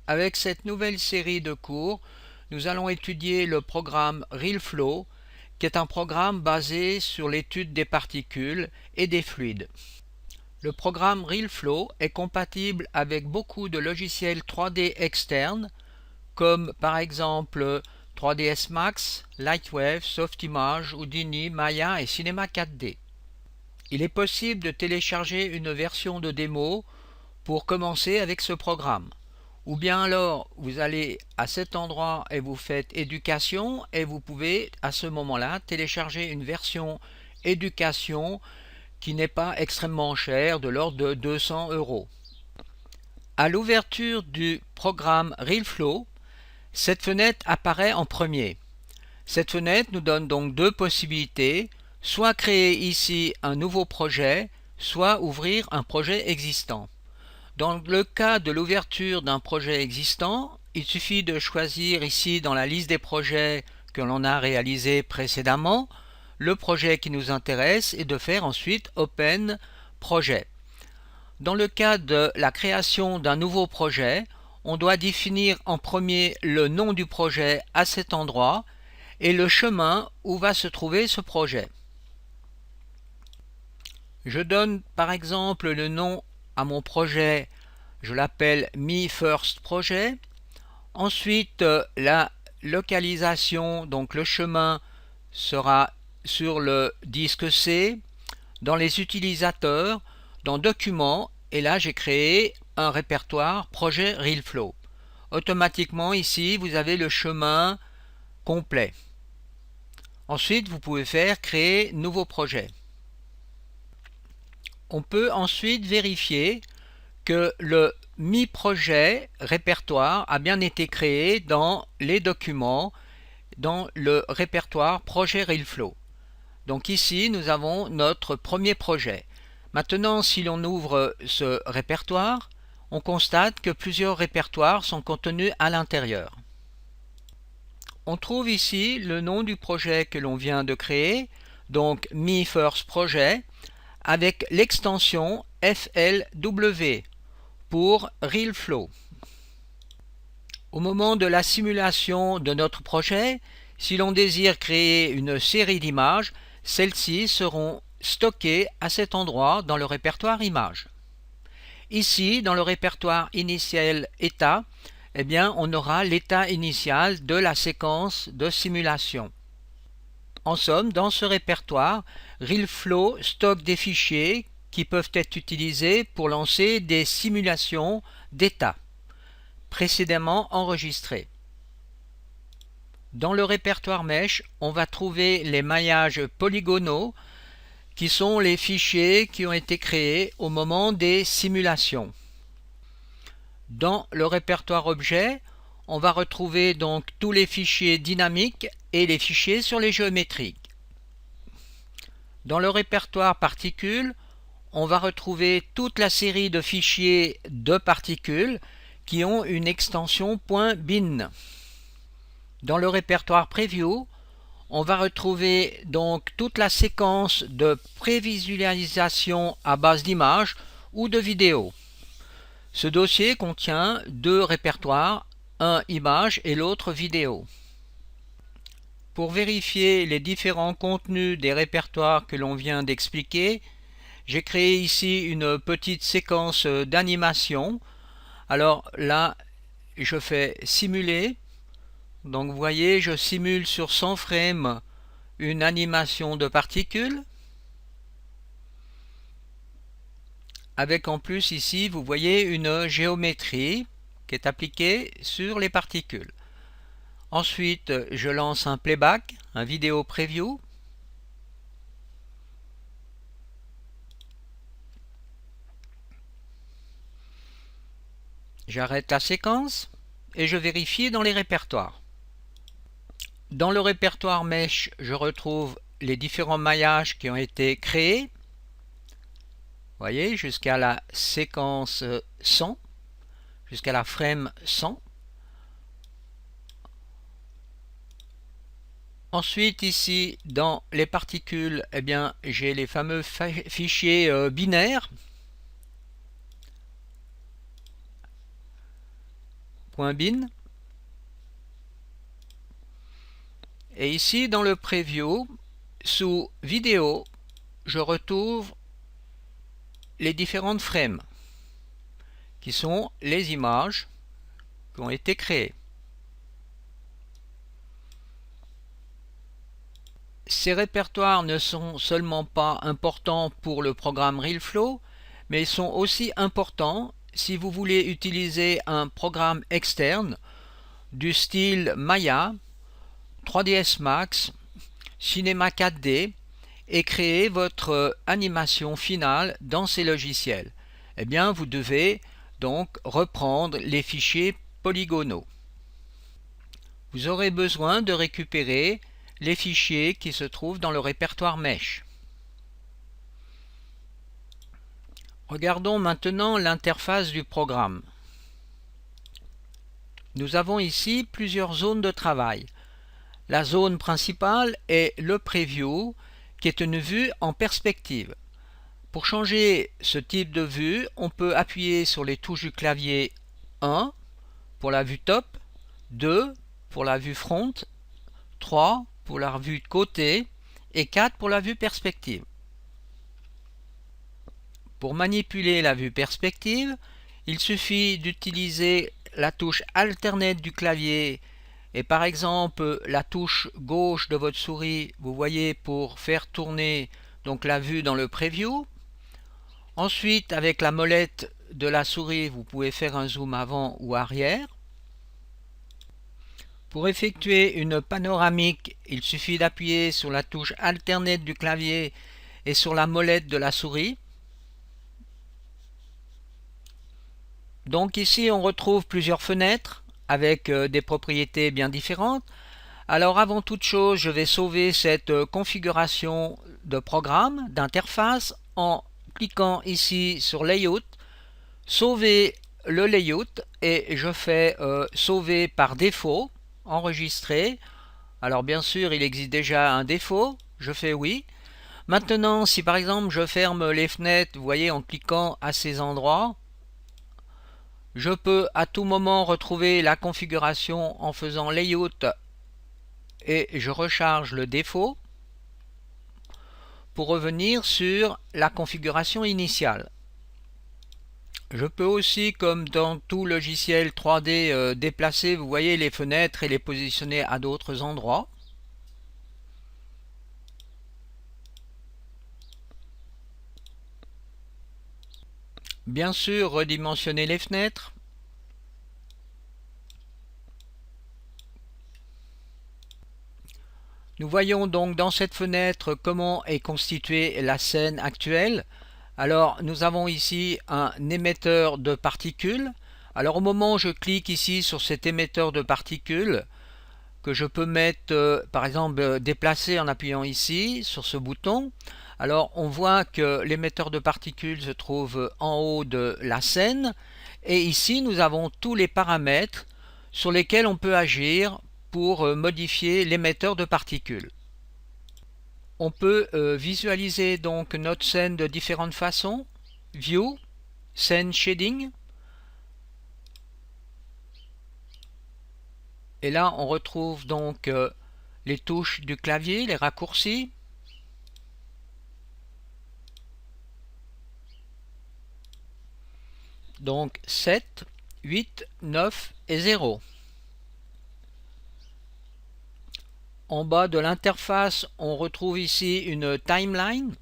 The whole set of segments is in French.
Avec cette nouvelle série de cours, nous allons étudier le programme RealFlow, qui est un programme basé sur l'étude des particules et des fluides. Le programme RealFlow est compatible avec beaucoup de logiciels 3D externes, comme par exemple 3ds Max, Lightwave, Softimage, Houdini, Maya et Cinema 4D. Il est possible de télécharger une version de démo pour commencer avec ce programme. Ou bien alors vous allez à cet endroit et vous faites éducation et vous pouvez à ce moment-là télécharger une version éducation qui n'est pas extrêmement chère, de l'ordre de 200 €. À l'ouverture du programme RealFlow, cette fenêtre apparaît en premier. Cette fenêtre nous donne donc deux possibilités, soit créer ici un nouveau projet, soit ouvrir un projet existant. Dans le cas de l'ouverture d'un projet existant, il suffit de choisir ici dans la liste des projets que l'on a réalisés précédemment le projet qui nous intéresse et de faire ensuite Open Projet. Dans le cas de la création d'un nouveau projet, on doit définir en premier le nom du projet à cet endroit et le chemin où va se trouver ce projet. Je donne par exemple le nom à mon projet, je l'appelle Me First Projet. Ensuite, la localisation, donc le chemin, sera sur le disque C, dans les utilisateurs, dans Documents, et là j'ai créé un répertoire projet RealFlow. Automatiquement ici, vous avez le chemin complet. Ensuite, vous pouvez faire créer nouveau projet. On peut ensuite vérifier que le mi-projet répertoire a bien été créé dans les documents, dans le répertoire projet RealFlow. Donc ici, nous avons notre premier projet. Maintenant, si l'on ouvre ce répertoire, on constate que plusieurs répertoires sont contenus à l'intérieur. On trouve ici le nom du projet que l'on vient de créer, donc Me First Projet, avec l'extension FLW pour RealFlow. Au moment de la simulation de notre projet, si l'on désire créer une série d'images, celles-ci seront stockées à cet endroit dans le répertoire images. Ici, dans le répertoire initial état, eh bien, on aura l'état initial de la séquence de simulation. En somme, dans ce répertoire, RealFlow stocke des fichiers qui peuvent être utilisés pour lancer des simulations d'état précédemment enregistrés. Dans le répertoire Mesh, on va trouver les maillages polygonaux qui sont les fichiers qui ont été créés au moment des simulations. Dans le répertoire Objet, on va retrouver donc tous les fichiers dynamiques et les fichiers sur les géométriques. Dans le répertoire Particules, on va retrouver toute la série de fichiers de particules qui ont une extension .bin. Dans le répertoire Preview, on va retrouver donc toute la séquence de prévisualisation à base d'images ou de vidéos. Ce dossier contient deux répertoires, un image et l'autre vidéo. Pour vérifier les différents contenus des répertoires que l'on vient d'expliquer, j'ai créé ici une petite séquence d'animation. Alors là, je fais simuler. Donc vous voyez, je simule sur 100 frames une animation de particules. Avec en plus ici, vous voyez une géométrie qui est appliquée sur les particules. Ensuite, je lance un playback, un vidéo preview. J'arrête la séquence et je vérifie dans les répertoires. Dans le répertoire Mesh, je retrouve les différents maillages qui ont été créés. Vous voyez, jusqu'à la séquence 100, jusqu'à la frame 100. Ensuite, ici, dans les particules, eh bien, j'ai les fameux fichiers binaires .bin. Et ici dans le preview, sous vidéo, je retrouve les différentes frames qui sont les images qui ont été créées. Ces répertoires ne sont seulement pas importants pour le programme RealFlow, mais ils sont aussi importants si vous voulez utiliser un programme externe du style Maya, 3ds Max, Cinema 4D et créer votre animation finale dans ces logiciels. Eh bien, vous devez donc reprendre les fichiers polygonaux. Vous aurez besoin de récupérer les fichiers qui se trouvent dans le répertoire Mesh. Regardons maintenant l'interface du programme. Nous avons ici plusieurs zones de travail. La zone principale est le preview, qui est une vue en perspective. Pour changer ce type de vue, on peut appuyer sur les touches du clavier 1 pour la vue top, 2 pour la vue front, 3 pour la vue de côté et 4 pour la vue perspective. Pour manipuler la vue perspective, il suffit d'utiliser la touche alternate du clavier et par exemple la touche gauche de votre souris, vous voyez, pour faire tourner donc la vue dans le preview. Ensuite, avec la molette de la souris, vous pouvez faire un zoom avant ou arrière. Pour effectuer une panoramique, il suffit d'appuyer sur la touche alternate du clavier et sur la molette de la souris. Donc ici, on retrouve plusieurs fenêtres avec des propriétés bien différentes. Alors avant toute chose, je vais sauver cette configuration de programme, d'interface, en cliquant ici sur Layout, sauver le layout et je fais sauver par défaut, enregistrer. Alors bien sûr, il existe déjà un défaut, je fais oui. Maintenant, si par exemple je ferme les fenêtres, vous voyez, en cliquant à ces endroits, je peux à tout moment retrouver la configuration en faisant Layout et je recharge le défaut pour revenir sur la configuration initiale. Je peux aussi, comme dans tout logiciel 3D, déplacer, vous voyez, les fenêtres et les positionner à d'autres endroits. Bien sûr, redimensionner les fenêtres. Nous voyons donc dans cette fenêtre comment est constituée la scène actuelle. Alors nous avons ici un émetteur de particules. Alors au moment où je clique ici sur cet émetteur de particules, que je peux mettre par exemple déplacer en appuyant ici sur ce bouton, alors on voit que l'émetteur de particules se trouve en haut de la scène et ici nous avons tous les paramètres sur lesquels on peut agir pour modifier l'émetteur de particules. On peut visualiser donc notre scène de différentes façons. View, Scene Shading. Et là, on retrouve donc les touches du clavier, les raccourcis. Donc 7, 8, 9 et 0. En bas de l'interface, on retrouve ici une timeline.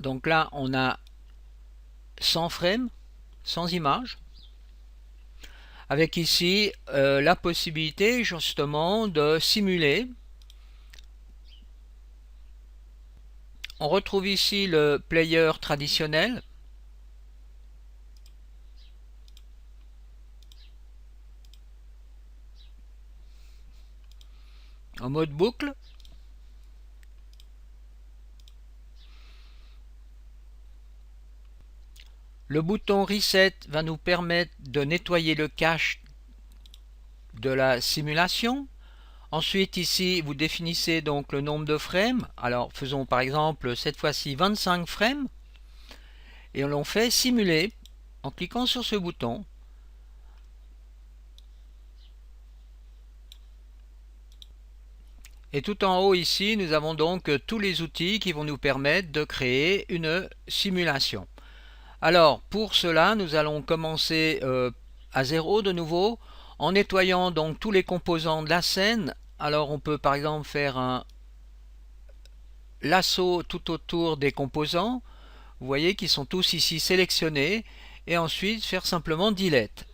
Donc là, on a 100 frames, 100 images. Avec ici la possibilité justement de simuler. On retrouve ici le player traditionnel. En mode boucle. Le bouton Reset va nous permettre de nettoyer le cache de la simulation. Ensuite ici vous définissez donc le nombre de frames. Alors faisons par exemple cette fois-ci 25 frames. et l'on fait simuler en cliquant sur ce bouton. Et tout en haut ici, nous avons donc tous les outils qui vont nous permettre de créer une simulation. Alors pour cela, nous allons commencer à zéro de nouveau en nettoyant donc tous les composants de la scène. Alors on peut par exemple faire un lasso tout autour des composants. Vous voyez qu'ils sont tous ici sélectionnés et ensuite faire simplement delete.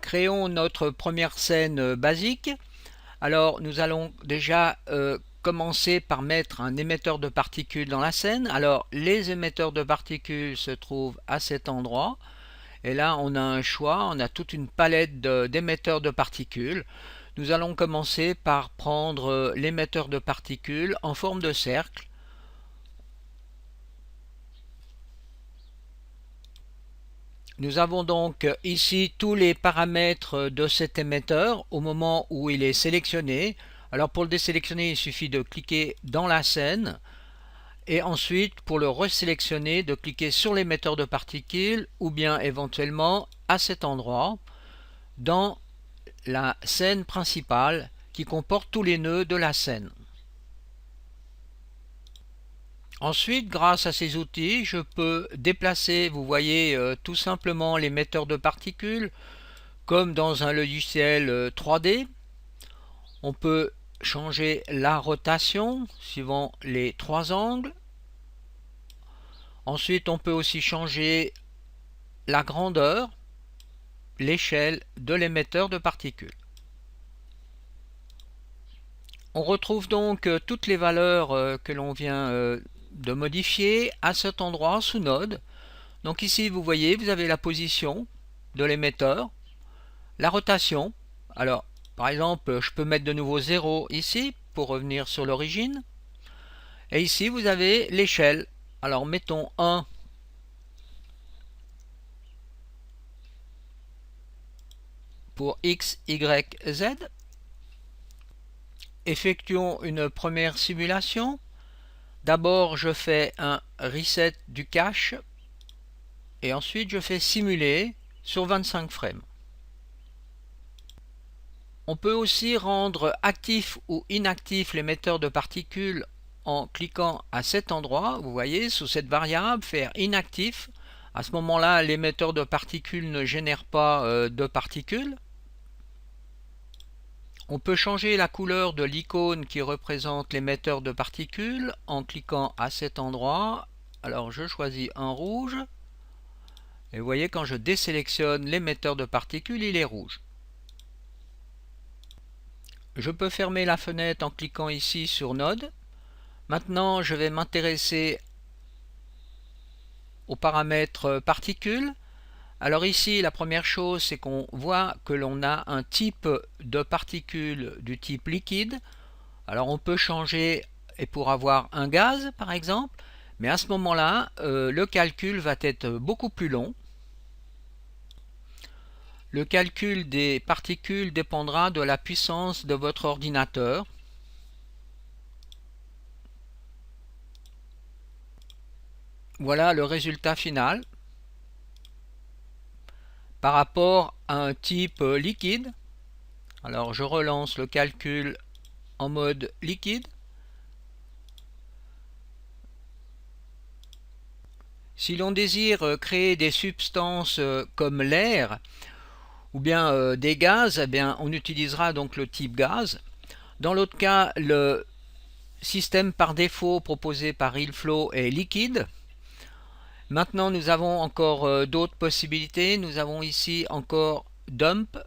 Créons notre première scène basique. Alors nous allons déjà commencer par mettre un émetteur de particules dans la scène. Alors les émetteurs de particules se trouvent à cet endroit. Et là on a un choix, on a toute une palette d'émetteurs de particules. Nous allons commencer par prendre l'émetteur de particules en forme de cercle. Nous avons donc ici tous les paramètres de cet émetteur au moment où il est sélectionné. Alors pour le désélectionner, il suffit de cliquer dans la scène et ensuite pour le resélectionner, de cliquer sur l'émetteur de particules ou bien éventuellement à cet endroit dans la scène principale qui comporte tous les nœuds de la scène. Ensuite, grâce à ces outils, je peux déplacer, vous voyez, tout simplement l'émetteur de particules, comme dans un logiciel 3D. On peut changer la rotation suivant les trois angles. Ensuite, on peut aussi changer la grandeur, l'échelle de l'émetteur de particules. On retrouve donc toutes les valeurs que l'on vient de modifier à cet endroit sous node. Donc ici vous voyez, vous avez la position de l'émetteur, la rotation. Alors par exemple je peux mettre de nouveau 0 ici pour revenir sur l'origine. Et ici vous avez l'échelle. Alors mettons 1 pour X, Y, Z. Effectuons une première simulation. D'abord je fais un reset du cache et ensuite je fais simuler sur 25 frames. On peut aussi rendre actif ou inactif l'émetteur de particules en cliquant à cet endroit, vous voyez, sous cette variable, faire inactif. À ce moment-là, l'émetteur de particules ne génère pas de particules. On peut changer la couleur de l'icône qui représente l'émetteur de particules en cliquant à cet endroit. Alors je choisis un rouge. Et vous voyez, quand je désélectionne l'émetteur de particules, il est rouge. Je peux fermer la fenêtre en cliquant ici sur Node. Maintenant, je vais m'intéresser aux paramètres particules. Alors ici, la première chose, c'est qu'on voit que l'on a un type de particules du type liquide. Alors on peut changer et pour avoir un gaz, par exemple, mais à ce moment-là, le calcul va être beaucoup plus long. Le calcul des particules dépendra de la puissance de votre ordinateur. Voilà le résultat final par rapport à un type liquide. Alors je relance le calcul en mode liquide. Si l'on désire créer des substances comme l'air ou bien des gaz, eh bien, on utilisera donc le type gaz. Dans l'autre cas, le système par défaut proposé par ILFLOW est liquide. Maintenant, nous avons encore d'autres possibilités. Nous avons ici encore dump.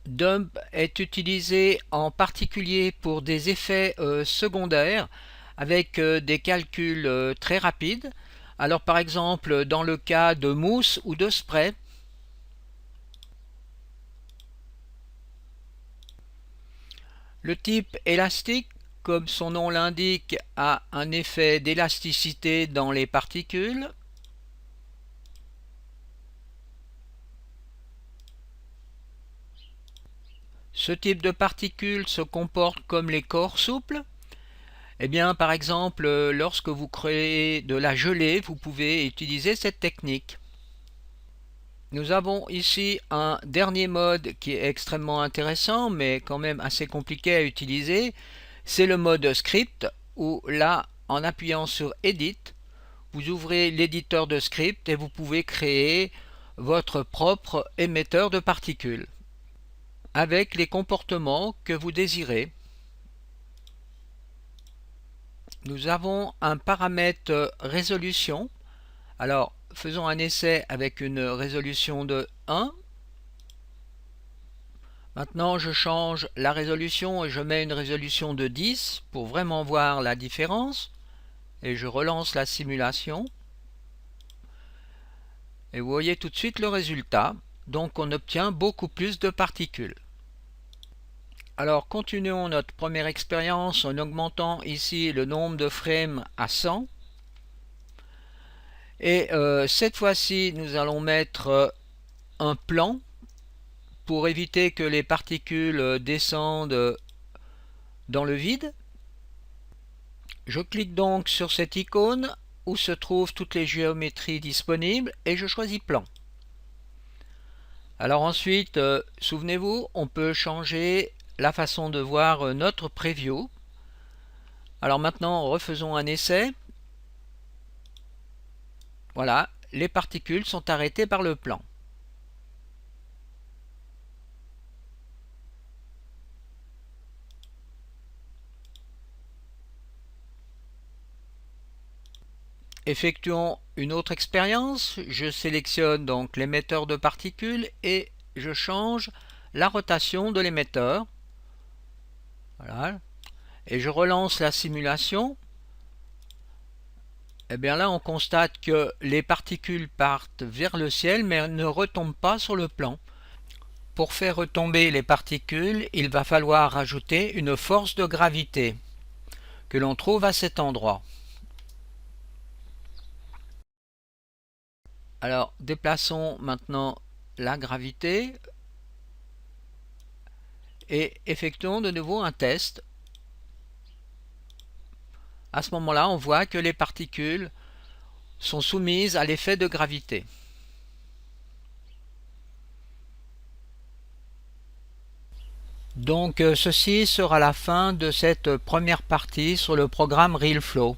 Dump est utilisé en particulier pour des effets secondaires avec des calculs très rapides. Alors par exemple dans le cas de mousse ou de spray, le type élastique, comme son nom l'indique, a un effet d'élasticité dans les particules. Ce type de particules se comporte comme les corps souples Eh bien, par exemple, lorsque vous créez de la gelée, vous pouvez utiliser cette technique. Nous avons ici un dernier mode qui est extrêmement intéressant, mais quand même assez compliqué à utiliser. C'est le mode script, où là, en appuyant sur Edit, vous ouvrez l'éditeur de script et vous pouvez créer votre propre émetteur de particules avec les comportements que vous désirez. Nous avons un paramètre résolution. Alors, faisons un essai avec une résolution de 1. Maintenant, je change la résolution et je mets une résolution de 10 pour vraiment voir la différence. Et je relance la simulation. Et vous voyez tout de suite le résultat. Donc, on obtient beaucoup plus de particules. Alors, continuons notre première expérience en augmentant ici le nombre de frames à 100. Et cette fois-ci, nous allons mettre un plan pour éviter que les particules descendent dans le vide. Je clique donc sur cette icône où se trouvent toutes les géométries disponibles et je choisis plan. Alors ensuite, souvenez-vous, on peut changer la façon de voir notre preview. Alors maintenant, refaisons un essai. Voilà, les particules sont arrêtées par le plan. Effectuons une autre expérience. Je sélectionne donc l'émetteur de particules et je change la rotation de l'émetteur. Voilà. Et je relance la simulation. Et bien là, on constate que les particules partent vers le ciel mais ne retombent pas sur le plan. Pour faire retomber les particules, il va falloir ajouter une force de gravité que l'on trouve à cet endroit. Alors, déplaçons maintenant la gravité et effectuons de nouveau un test. À ce moment-là, on voit que les particules sont soumises à l'effet de gravité. Donc, ceci sera la fin de cette première partie sur le programme RealFlow.